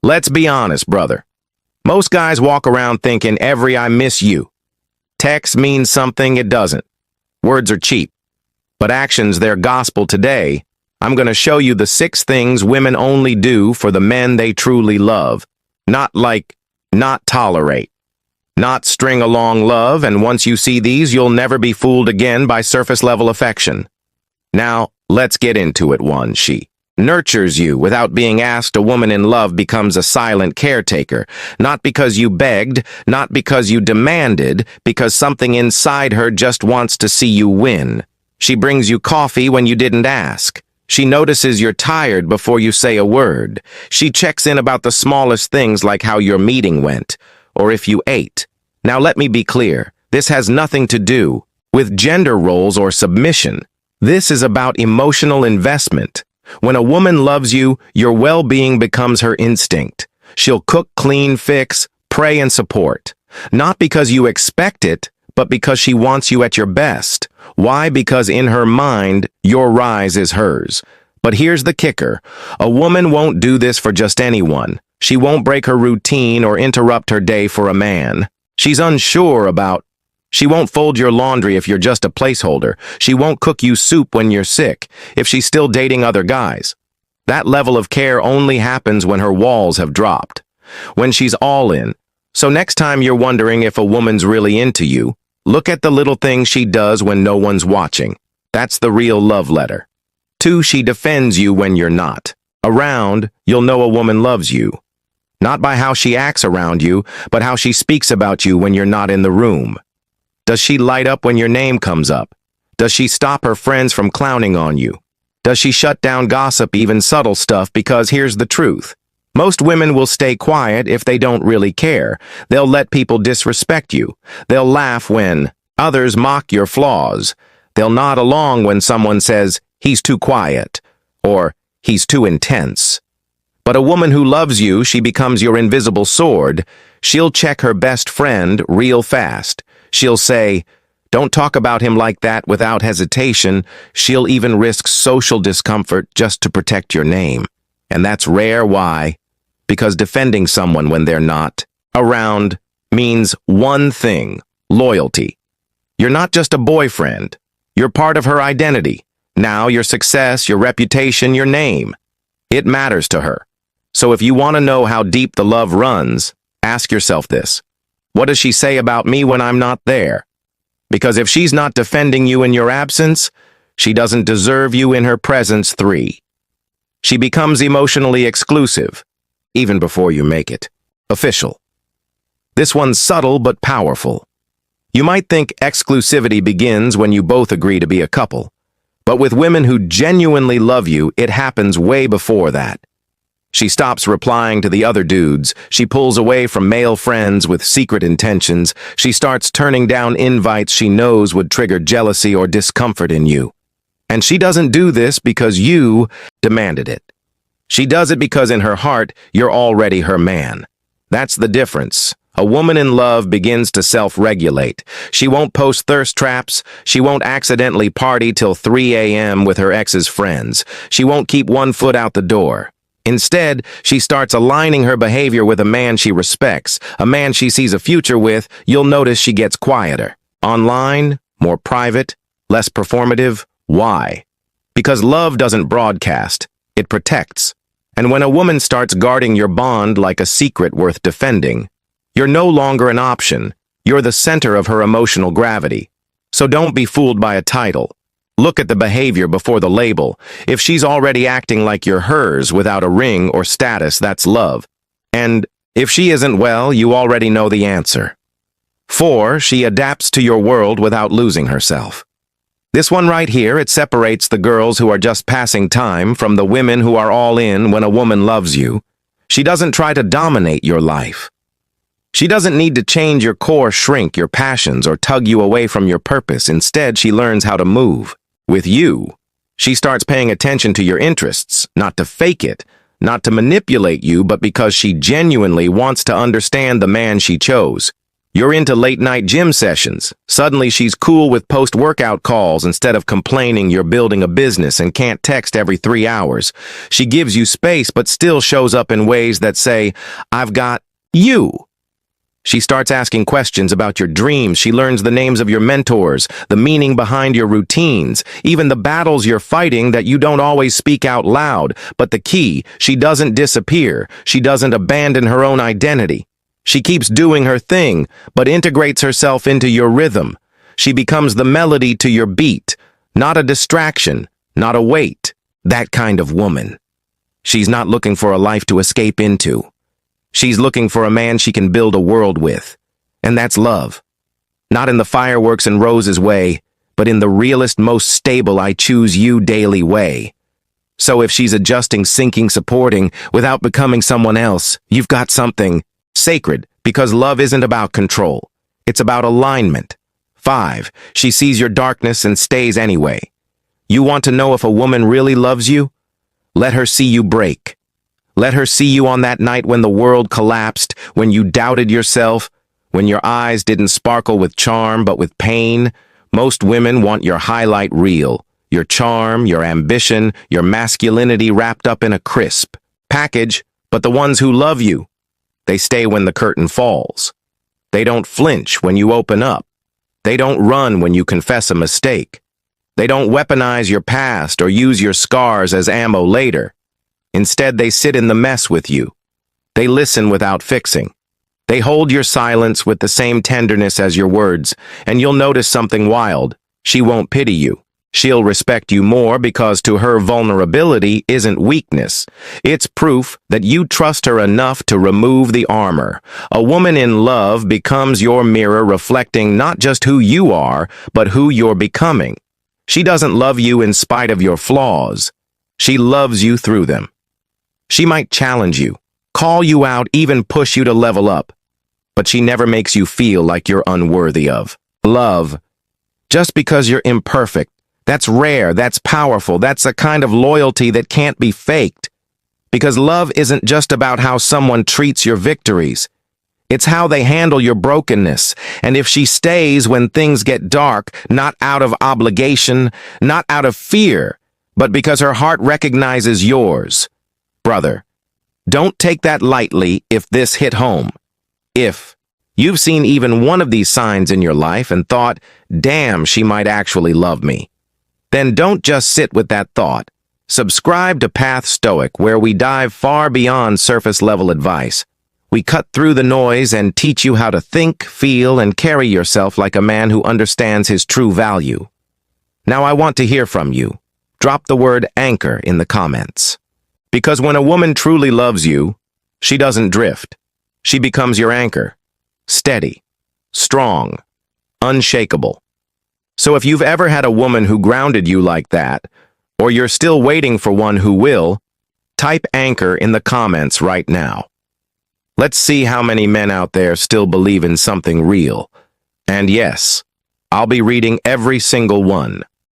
Let's be honest, brother. Most guys walk around thinking every "I miss you" text means something it doesn't. Words are cheap, but actions, they're gospel. Today, I'm going to show you the 6 things women only do for the men they truly love. Not like, not tolerate. Not string along love, and once you see these, you'll never be fooled again by surface-level affection. Now, let's get into it. 1. She nurtures you without being asked. A woman in love becomes a silent caretaker, not because you begged, not because you demanded, because something inside her just wants to see you win. She brings you coffee when you didn't ask. She notices you're tired before you say a word. She checks in about the smallest things like how your meeting went, or if you ate. Now let me be clear, this has nothing to do with gender roles or submission. This is about emotional investment. When a woman loves you, your well-being becomes her instinct. She'll cook, clean, fix, pray, and support. Not because you expect it, but because she wants you at your best. Why? Because in her mind, your rise is hers. But here's the kicker. A woman won't do this for just anyone. She won't break her routine or interrupt her day for a man she's unsure about. She won't fold your laundry if you're just a placeholder. She won't cook you soup when you're sick, if she's still dating other guys. That level of care only happens when her walls have dropped, when she's all in. So next time you're wondering if a woman's really into you, look at the little things she does when no one's watching. That's the real love letter. 2. She defends you when you're not around. You'll know a woman loves you, not by how she acts around you, but how she speaks about you when you're not in the room. Does she light up when your name comes up? Does she stop her friends from clowning on you? Does she shut down gossip, even subtle stuff? Because here's the truth. Most women will stay quiet if they don't really care. They'll let people disrespect you. They'll laugh when others mock your flaws. They'll nod along when someone says, "He's too quiet," or "He's too intense." But a woman who loves you, she becomes your invisible sword. She'll check her best friend real fast. She'll say, "Don't talk about him like that," without hesitation. She'll even risk social discomfort just to protect your name. And that's rare. Why? Because defending someone when they're not around means one thing: loyalty. You're not just a boyfriend. You're part of her identity. Now your success, your reputation, your name. It matters to her. So if you want to know how deep the love runs, ask yourself this. What does she say about me when I'm not there? Because if she's not defending you in your absence, she doesn't deserve you in her presence. 3. She becomes emotionally exclusive, even before you make it official. This one's subtle but powerful. You might think exclusivity begins when you both agree to be a couple, but with women who genuinely love you, it happens way before that. She stops replying to the other dudes. She pulls away from male friends with secret intentions. She starts turning down invites she knows would trigger jealousy or discomfort in you. And she doesn't do this because you demanded it. She does it because in her heart, you're already her man. That's the difference. A woman in love begins to self-regulate. She won't post thirst traps. She won't accidentally party till 3 a.m. with her ex's friends. She won't keep one foot out the door. Instead, she starts aligning her behavior with a man she respects, a man she sees a future with. You'll notice she gets quieter. Online, more private, less performative. Why? Because love doesn't broadcast, it protects. And when a woman starts guarding your bond like a secret worth defending, you're no longer an option. You're the center of her emotional gravity. So don't be fooled by a title. Look at the behavior before the label. If she's already acting like you're hers without a ring or status, that's love. And if she isn't, well, you already know the answer. 4. She adapts to your world without losing herself. This one right here, it separates the girls who are just passing time from the women who are all in when a woman loves you. She doesn't try to dominate your life. She doesn't need to change your core, shrink your passions, or tug you away from your purpose. Instead, she learns how to move with you. She starts paying attention to your interests, not to fake it, not to manipulate you, but because she genuinely wants to understand the man she chose. You're into late-night gym sessions. Suddenly she's cool with post-workout calls instead of complaining you're building a business and can't text every 3 hours. She gives you space but still shows up in ways that say, "I've got you." She starts asking questions about your dreams. She learns the names of your mentors, the meaning behind your routines, even the battles you're fighting that you don't always speak out loud. But the key, she doesn't disappear. She doesn't abandon her own identity. She keeps doing her thing, but integrates herself into your rhythm. She becomes the melody to your beat, not a distraction, not a weight. That kind of woman. She's not looking for a life to escape into. She's looking for a man she can build a world with. And that's love. Not in the fireworks and roses way, but in the realest, most stable I choose you daily way. So if she's adjusting, sinking, supporting, without becoming someone else, you've got something sacred, because love isn't about control. It's about alignment. 5. She sees your darkness and stays anyway. You want to know if a woman really loves you? Let her see you break. Let her see you on that night when the world collapsed, when you doubted yourself, when your eyes didn't sparkle with charm but with pain. Most women want your highlight reel, your charm, your ambition, your masculinity wrapped up in a crisp package, but the ones who love you, they stay when the curtain falls. They don't flinch when you open up. They don't run when you confess a mistake. They don't weaponize your past or use your scars as ammo later. Instead, they sit in the mess with you. They listen without fixing. They hold your silence with the same tenderness as your words, and you'll notice something wild. She won't pity you. She'll respect you more because to her vulnerability isn't weakness. It's proof that you trust her enough to remove the armor. A woman in love becomes your mirror reflecting not just who you are, but who you're becoming. She doesn't love you in spite of your flaws. She loves you through them. She might challenge you, call you out, even push you to level up, but she never makes you feel like you're unworthy of love. Just because you're imperfect, that's rare, that's powerful, that's a kind of loyalty that can't be faked. Because love isn't just about how someone treats your victories. It's how they handle your brokenness. And if she stays when things get dark, not out of obligation, not out of fear, but because her heart recognizes yours. Brother, don't take that lightly if this hit home. If you've seen even one of these signs in your life and thought, damn, she might actually love me, then don't just sit with that thought. Subscribe to Path Stoic, where we dive far beyond surface-level advice. We cut through the noise and teach you how to think, feel, and carry yourself like a man who understands his true value. Now I want to hear from you. Drop the word anchor in the comments. Because when a woman truly loves you, she doesn't drift. She becomes your anchor. Steady, strong, unshakable. So if you've ever had a woman who grounded you like that, or you're still waiting for one who will, type anchor in the comments right now. Let's see how many men out there still believe in something real. And yes, I'll be reading every single one.